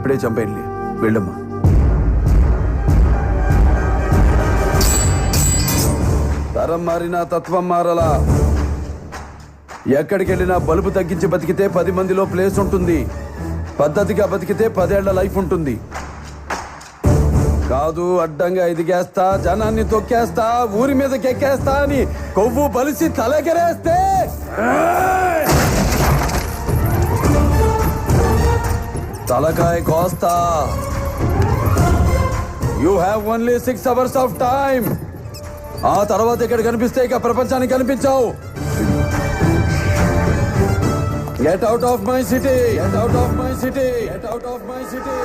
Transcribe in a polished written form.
ఇప్పుడే చంపేయండి. వెళ్ళమ్మా. తరం మారినా తత్వం మారలా. ఎక్కడికి వెళ్ళినా బలుపు తగ్గించి బతికితే 10 మందిలో ప్లేస్ ఉంటుంది. పద్ధతిగా బతికితే 10 ఏళ్ల లైఫ్ ఉంటుంది. కాదు అడ్డంగా ఎదిగేస్తా, జనాన్ని తొక్కేస్తా, ఊరి మీదకి ఎక్కేస్తా అని కొవ్వు బలిసి తలెగరేస్తే తలకాయ కోస్తా. You have only 6 hours of time. ఆ తర్వాత ఇక్కడ కనిపిస్తే ఇక ప్రపంచానికి కనిపించావు. Get out of my city! Get out of my city! Get out of my city!